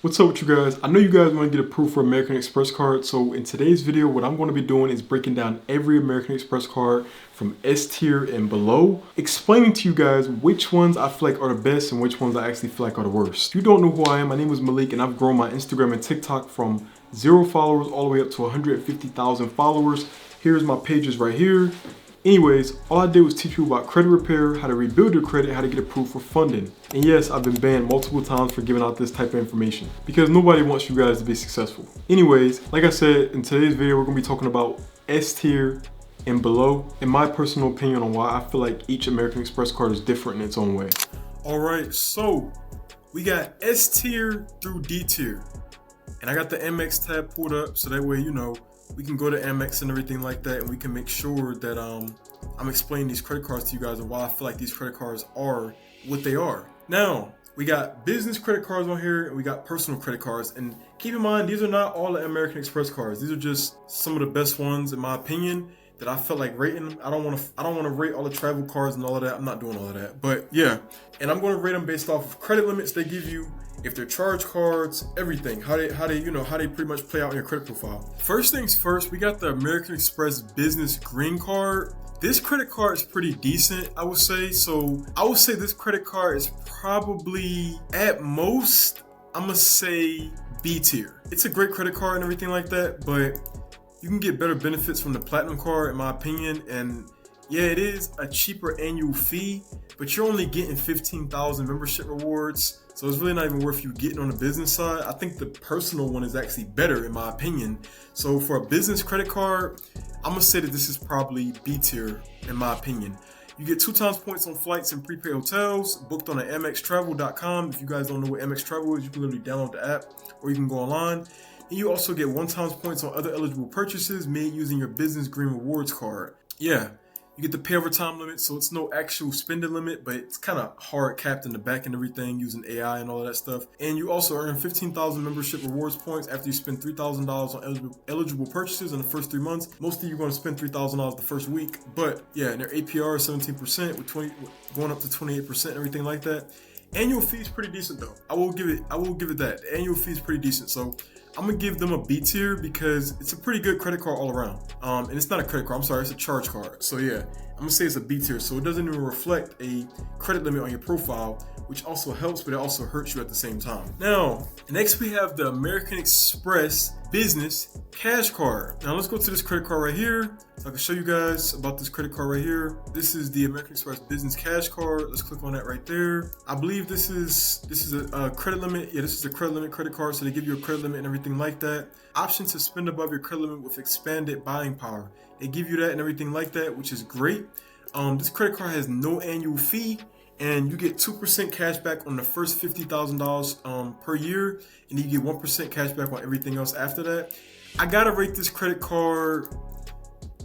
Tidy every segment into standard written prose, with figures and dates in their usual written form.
What's up with you guys? I know you guys want to get approved for American Express card, so in today's video, what I'm going to be doing is breaking down every American Express card from S tier and below, explaining to you guys which ones I feel like are the best and which ones I actually feel like are the worst. If you don't know who I am, my name is Malik and I've grown my Instagram and TikTok from 0 followers all the way up to 150,000 followers. Here's my pages right here. Anyways, all I did was teach you about credit repair, how to rebuild your credit, how to get approved for funding. And yes, I've been banned multiple times for giving out this type of information because nobody wants you guys to be successful. Anyways, like I said, in today's video, we're gonna be talking about S tier and below, and my personal opinion on why I feel like each American Express card is different in its own way. All right, so we got S tier through D tier. And I got the Amex tab pulled up so that way, you know, we can go to Amex and everything like that, and we can make sure that I'm explaining these credit cards to you guys and why I feel like these credit cards are what they are. Now, we got business credit cards on here and we got personal credit cards. And keep in mind, these are not all the American Express cards. These are just some of the best ones in my opinion that I felt like rating them. I don't want to rate all the travel cards and all of that. I'm not doing all of that. But yeah, and I'm going to rate them based off of credit limits they give you, if they're charge cards, everything, how they pretty much play out in your credit profile. First things first, we got the American Express Business Green Card. This credit card is pretty decent, I would say. So I would say this credit card is probably at most, I'm gonna say B tier. It's a great credit card and everything like that, but you can get better benefits from the Platinum card in my opinion. And yeah, it is a cheaper annual fee, but you're only getting 15,000 membership rewards. So it's really not even worth you getting on the business side. I think the personal one is actually better in my opinion. So for a business credit card, I'm gonna say that this is probably B tier in my opinion. You get 2 times points on flights and prepaid hotels booked on amextravel.com. If you guys don't know what Amex Travel is, you can literally download the app or you can go online. And you also get 1 times points on other eligible purchases made using your Business Green Rewards card. Yeah. You get the pay over time limit, so it's no actual spending limit, but it's kind of hard capped in the back and everything using AI and all of that stuff. And you also earn 15,000 membership rewards points after you spend $3,000 on eligible purchases in the first 3 months. Most of you are going to spend $3,000 the first week, but yeah, and their APR is 17% with going up to 28% and everything like that. Annual fee is pretty decent though. I will give it that. The annual fee is pretty decent, so I'm gonna give them a B tier because it's a pretty good credit card all around. And it's not a credit card, I'm sorry, it's a charge card. So yeah, I'm gonna say it's a B tier. So it doesn't even reflect a credit limit on your profile, which also helps, but it also hurts you at the same time. Now, next we have the American Express Business Cash Card. Now let's go to this credit card right here. So I can show you guys about this credit card right here. This is the American Express Business Cash Card. Let's click on that right there. I believe this is a credit limit. Yeah, this is a credit limit credit card. So they give you a credit limit and everything like that. Option to spend above your credit limit with expanded buying power. They give you that and everything like that, which is great. This credit card has no annual fee. And you get 2% cash back on the first $50,000 per year, and you get 1% cash back on everything else after that. I gotta rate this credit card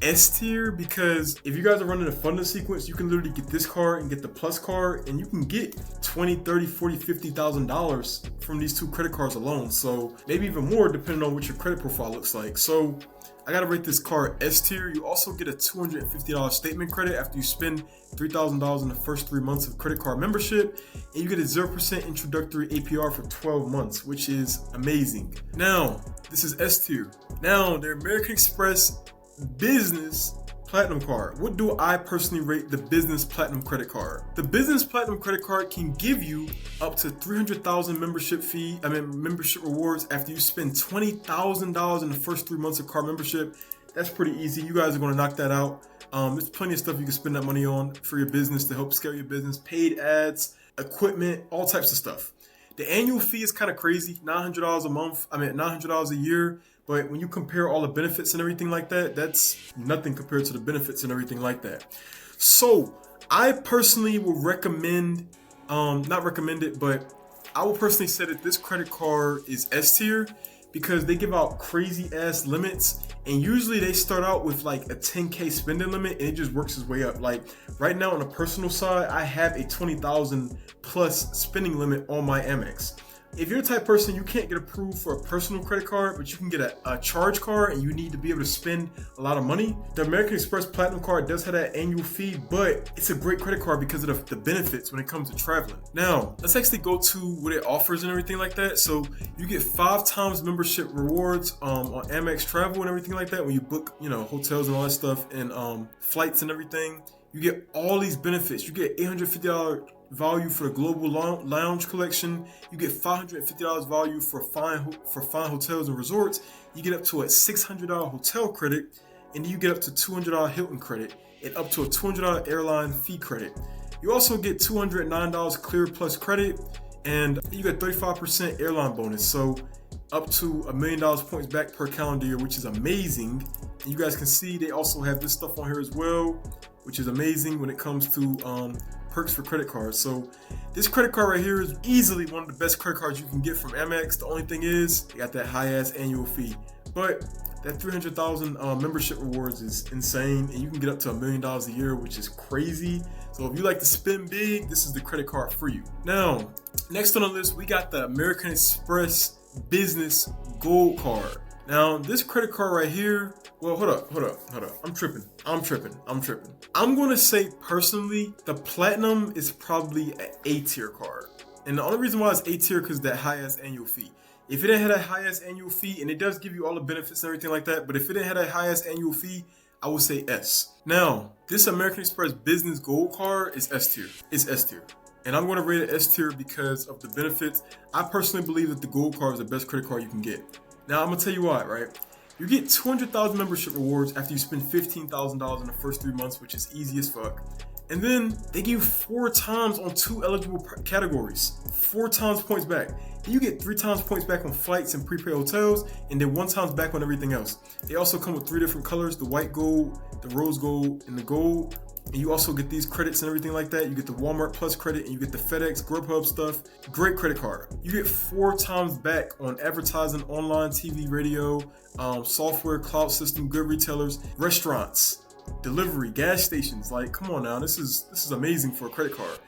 S tier because if you guys are running a funding sequence, you can literally get this card and get the Plus card, and you can get $20, $30, $40, $50,000 from these 2 credit cards alone. So maybe even more depending on what your credit profile looks like. So I gotta rate this card S tier. You also get a $250 statement credit after you spend $3,000 in the first 3 months of credit card membership, and you get a 0% introductory APR for 12 months, which is amazing. Now, this is S tier. Now, the American Express Business Platinum Card. What do I personally rate the Business Platinum Credit Card? The Business Platinum Credit Card can give you up to 300,000 membership rewards after you spend $20,000 in the first 3 months of card membership. That's pretty easy. You guys are going to knock that out. There's plenty of stuff you can spend that money on for your business to help scale your business. Paid ads, equipment, all types of stuff. The annual fee is kind of crazy, $900 a month. $900 a year. But when you compare all the benefits and everything like that, that's nothing compared to the benefits and everything like that. So I personally will recommend, not recommend it, but I will personally say that this credit card is S tier because they give out crazy ass limits. And usually they start out with like a 10K spending limit and it just works its way up. Like right now on the personal side, I have a 20,000 plus spending limit on my Amex. if you're the type of person you can't get approved for a personal credit card, but you can get a charge card and you need to be able to spend a lot of money, the American Express Platinum Card does have that annual fee, but it's a great credit card because of the benefits when it comes to traveling. Now, let's actually go to what it offers and everything like that. So you get 5 times membership rewards on Amex travel and everything like that when you book, hotels and all that stuff and flights and everything. You get all these benefits. You get $850 value for the Global Lounge Collection. You get $550 value for fine hotels and resorts. You get up to a $600 hotel credit, and you get up to $200 Hilton credit, and up to a $200 airline fee credit. You also get $209 Clear Plus credit, and you get 35% airline bonus. So up to $1 million points back per calendar year, which is amazing. And you guys can see they also have this stuff on here as well, which is amazing when it comes to perks for credit cards. So this credit card right here is easily one of the best credit cards you can get from Amex. The only thing is, they got that high-ass annual fee. But that 300,000 membership rewards is insane, and you can get up to $1 million a year, which is crazy. So if you like to spend big, this is the credit card for you. Now, next on the list, we got the American Express Business Gold Card. Now, this credit card right here, well, hold up. I'm tripping. I'm gonna say personally, the Platinum is probably an A-tier card. And the only reason why it's A-tier because that high-ass annual fee. If it didn't have that high-ass annual fee, and it does give you all the benefits and everything like that, but if it didn't have that high-ass annual fee, I would say S. Now, this American Express Business Gold Card is S-tier. It's S-tier. And I'm going to rate it S-tier because of the benefits. I personally believe that the Gold Card is the best credit card you can get. Now, I'm going to tell you why, right? You get 200,000 membership rewards after you spend $15,000 in the first 3 months, which is easy as fuck. And then they give you 4 times on 2 eligible categories. 4 times points back. And you get 3 times points back on flights and prepaid hotels, and then 1 times back on everything else. They also come with 3 different colors: the white gold, the rose gold, and the gold. And you also get these credits and everything like that. You get the Walmart Plus credit, and you get the FedEx, Grubhub stuff. Great credit card. You get 4 times back on advertising, online, TV, radio, software, cloud system, good retailers, restaurants, delivery, gas stations. Like, come on now, this is amazing for a credit card.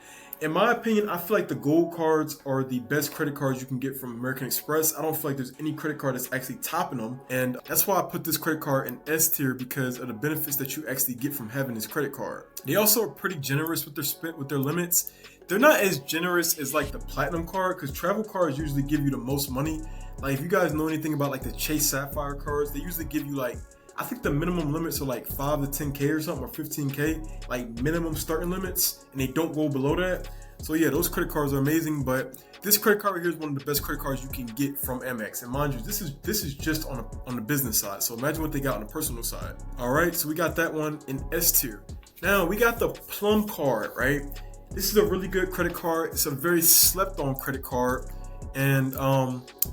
In my opinion, I feel like the gold cards are the best credit cards you can get from American Express. I don't feel like there's any credit card that's actually topping them. And that's why I put this credit card in S tier, because of the benefits that you actually get from having this credit card. They also are pretty generous with their limits. They're not as generous as like the Platinum card, because travel cards usually give you the most money. Like, if you guys know anything about like the Chase Sapphire cards, they usually give you like, I think the minimum limits are like 5 to 10K or something, or 15K, like minimum starting limits, and they don't go below that. So yeah, those credit cards are amazing, but this credit card right here is one of the best credit cards you can get from Amex. And mind you, this is just on the business side. So imagine what they got on the personal side. All right, so we got that one in S tier. Now we got the Plum Card, right? This is a really good credit card. It's a very slept on credit card. And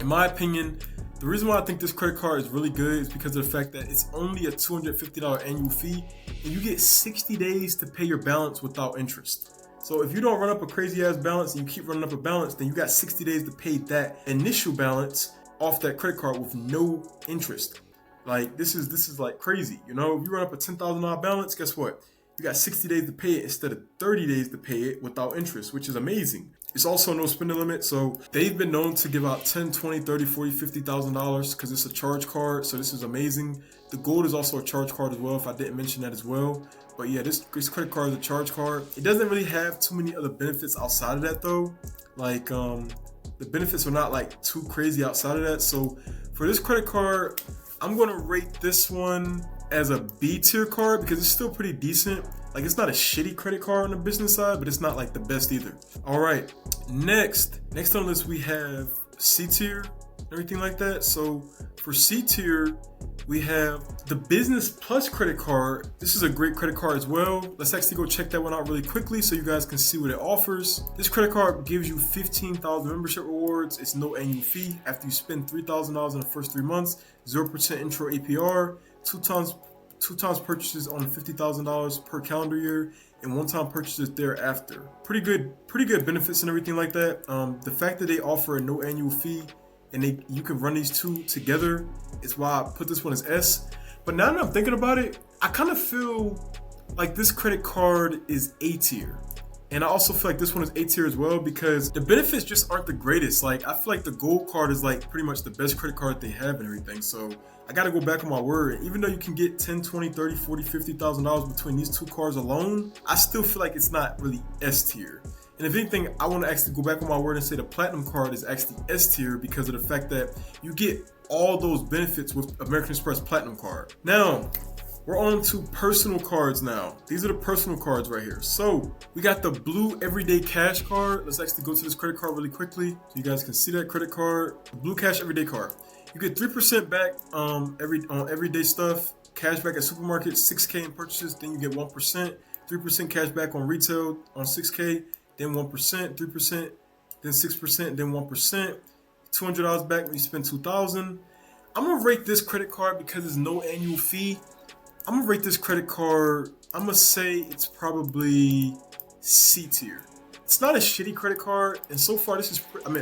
in my opinion, the reason why I think this credit card is really good is because of the fact that it's only a $250 annual fee, and you get 60 days to pay your balance without interest. So if you don't run up a crazy ass balance and you keep running up a balance, then you got 60 days to pay that initial balance off that credit card with no interest. Like, this is like crazy. You know, if you run up a $10,000 balance, guess what? You got 60 days to pay it instead of 30 days to pay it without interest, which is amazing. It's also no spending limit, so they've been known to give out $10, $20, $30, $40, $50,000 because it's a charge card, so this is amazing. The gold is also a charge card as well, if I didn't mention that as well. But yeah, this credit card is a charge card. It doesn't really have too many other benefits outside of that though. Like, the benefits are not like too crazy outside of that. So for this credit card, I'm gonna rate this one as a B tier card because it's still pretty decent. Like, it's not a shitty credit card on the business side, but it's not like the best either. All right, next on the list we have C tier, everything like that. So for C tier, we have the Business Plus credit card. This is a great credit card as well. Let's actually go check that one out really quickly so you guys can see what it offers. This credit card gives you 15,000 membership rewards. It's no annual fee. After you spend $3,000 in the first 3 months, 0% intro APR, 2 times purchases on $50,000 per calendar year, and 1-time purchases thereafter. Pretty good benefits and everything like that. The fact that they offer a no annual fee and you can run these two together is why I put this one as S. But now that I'm thinking about it, I kind of feel like this credit card is A tier. And I also feel like this one is A tier as well because the benefits just aren't the greatest. Like, I feel like the gold card is like pretty much the best credit card that they have and everything. So I got to go back on my word. Even though you can get 10, 20, 30, 40, $50,000 between these two cards alone, I still feel like it's not really S tier. And if anything, I want to actually go back on my word and say the Platinum card is actually S tier because of the fact that you get all those benefits with American Express Platinum card. Now, we're on to personal cards now. These are the personal cards right here. So we got the blue everyday cash card. Let's actually go to this credit card really quickly so you guys can see that credit card. The blue cash everyday card. You get 3% back on everyday stuff. Cash back at supermarkets, 6K in purchases. Then you get 1%. 3% cash back on retail on 6K. Then 1%, 3%, then 6%, then 1%. $200 back when you spend $2,000. I'm gonna rate this credit card because there's no annual fee. I'm gonna rate this credit card, I'm gonna say it's probably C tier. It's not a shitty credit card, and so far this is,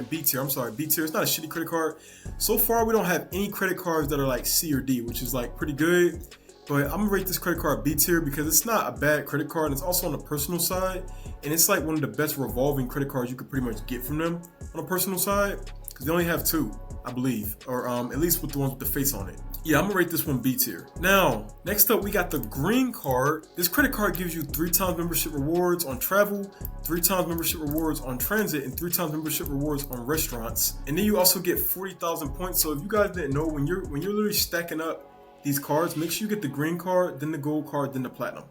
B tier, I'm sorry, B tier. It's not a shitty credit card. So far we don't have any credit cards that are like C or D, which is like pretty good. But I'm gonna rate this credit card B tier because it's not a bad credit card, and it's also on the personal side. And it's like one of the best revolving credit cards you could pretty much get from them on the personal side. Because they only have two, I believe, or at least with the ones with the face on it. Yeah, I'm gonna rate this one B tier. Now, next up we got the green card. This credit card gives you 3 times membership rewards on travel, 3 times membership rewards on transit, and 3 times membership rewards on restaurants. And then you also get 40,000 points. So if you guys didn't know, when you're literally stacking up these cards, make sure you get the green card, then the gold card, then the platinum.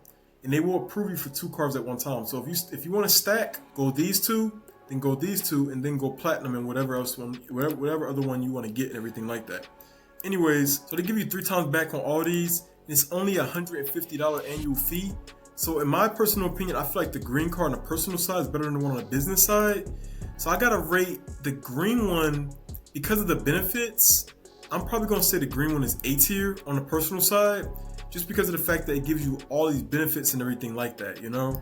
And they will approve you for 2 cards at one time. So if you want to stack, go these 2, then go these 2, and then go platinum and whatever other one you want to get and everything like that. Anyways, so they give you 3 times back on all these. And it's only a $150 annual fee. So in my personal opinion, I feel like the green card on the personal side is better than the one on the business side. So I gotta rate the green one because of the benefits. I'm probably gonna say the green one is A tier on the personal side, just because of the fact that it gives you all these benefits and everything like that, you know?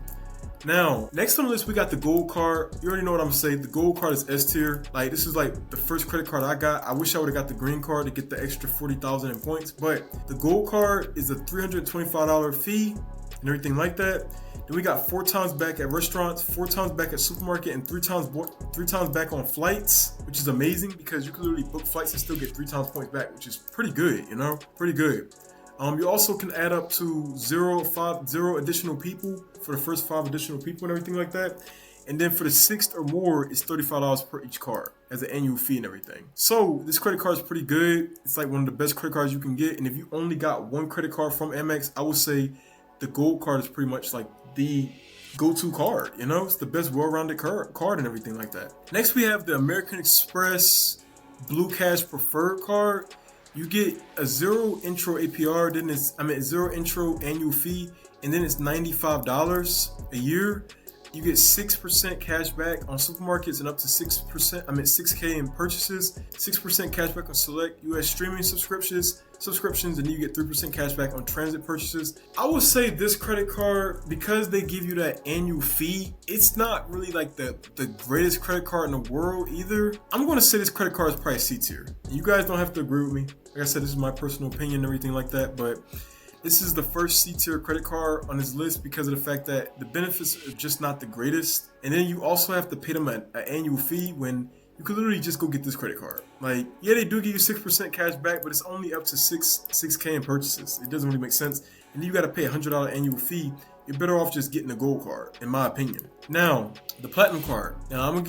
Now, next on the list, we got the gold card. You already know what I'm saying. The gold card is S tier. Like, this is like the first credit card I got. I wish I would have got the green card to get the extra 40,000 in points, but the gold card is a $325 fee and everything like that. Then we got 4 times back at restaurants, 4 times back at supermarket, and 3 times back on flights, which is amazing because you can literally book flights and still get 3 times points back, which is pretty good, you know? Pretty good. You also can add up to 0 additional people for the first 5 additional people and everything like that. And then for the 6th or more, it's $35 per each card as an annual fee and everything. So this credit card is pretty good. It's like one of the best credit cards you can get. And if you only got one credit card from Amex, I would say the gold card is pretty much like the go-to card. You know, it's the best well-rounded card and everything like that. Next, we have the American Express Blue Cash Preferred card. You get a 0 intro APR, then it's 0 intro annual fee, and then it's $95 a year. You get 6% cash back on supermarkets and up to 6K in purchases, 6% cash back on select US streaming subscriptions, and then you get 3% cash back on transit purchases. I would say this credit card, because they give you that annual fee, it's not really like the greatest credit card in the world either. I'm going to say this credit card is probably C tier. You guys don't have to agree with me. Like I said, this is my personal opinion and everything like that, but this is the first C tier credit card on this list because of the fact that the benefits are just not the greatest. And then you also have to pay them an annual fee when you could literally just go get this credit card. Like, yeah, they do give you 6% cash back, but it's only up to 6K in purchases. It doesn't really make sense. And then you got to pay a $100 annual fee. You're better off just getting the gold card, in my opinion. Now, the platinum card. Now, I'm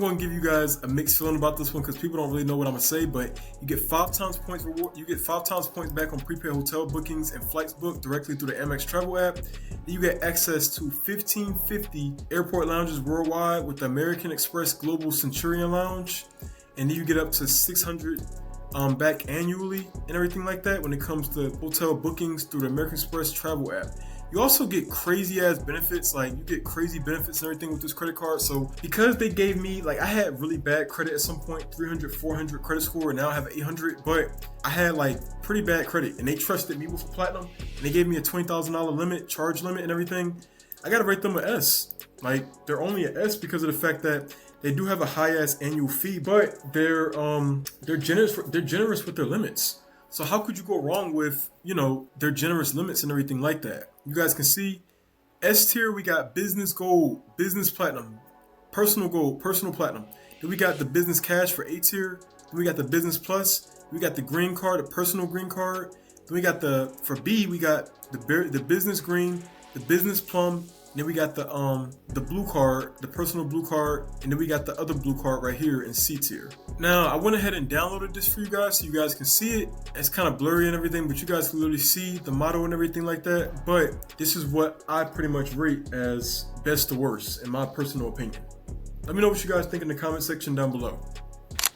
going to give you guys a mixed feeling about this one because people don't really know what I'm going to say, but you get 5 times points reward. You get 5 times points back on prepaid hotel bookings and flights booked directly through the Amex travel app. Then you get access to 1550 airport lounges worldwide with the American Express Global Centurion Lounge. And then you get up to 600 back annually and everything like that when it comes to hotel bookings through the American Express travel app. You also get crazy ass benefits, like you get crazy benefits and everything with this credit card. So because they gave me, like, I had really bad credit at some point, 300, 400 credit score, and now I have 800, but I had like pretty bad credit and they trusted me with platinum and they gave me a $20,000 limit, charge limit and everything. I gotta rate them an S. Like, they're only an S because of the fact that they do have a high ass annual fee, but they're generous with their limits. So how could you go wrong with, you know, their generous limits and everything like that? You guys can see S tier, we got business gold, business platinum, personal gold, personal platinum. Then we got the business cash for A tier. Then we got the business plus. We got the green card, the personal green card. Then we got for B, we got the business green, the business plum. Then we got the blue card, the personal blue card, and then we got the other blue card right here in C tier. Now, I went ahead and downloaded this for you guys so you guys can see it. It's kind of blurry and everything, but you guys can literally see the motto and everything like that. But this is what I pretty much rate as best to worst, in my personal opinion. Let me know what you guys think in the comment section down below.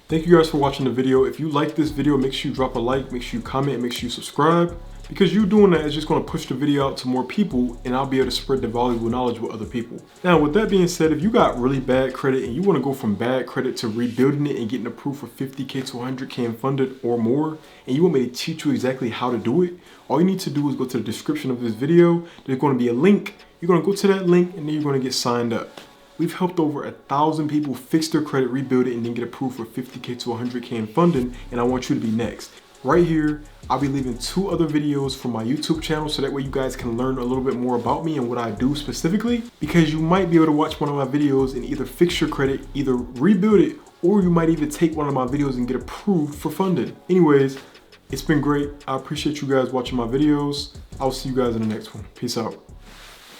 Thank you guys for watching the video. If you like this video, make sure you drop a like, make sure you comment, and make sure you subscribe. Because you doing that is just going to push the video out to more people, and I'll be able to spread the valuable knowledge with other people. Now, with that being said, if you got really bad credit and you want to go from bad credit to rebuilding it and getting approved for 50K to 100K and funded or more, and you want me to teach you exactly how to do it, all you need to do is go to the description of this video. There's going to be a link. You're going to go to that link, and then you're going to get signed up. We've helped over 1,000 people fix their credit, rebuild it, and then get approved for 50K to 100K in funding, and I want you to be next. Right here, I'll be leaving 2 other videos from my YouTube channel so that way you guys can learn a little bit more about me and what I do specifically, because you might be able to watch one of my videos and either fix your credit, either rebuild it, or you might even take one of my videos and get approved for funding. Anyways, it's been great. I appreciate you guys watching my videos. I'll see you guys in the next one. Peace out.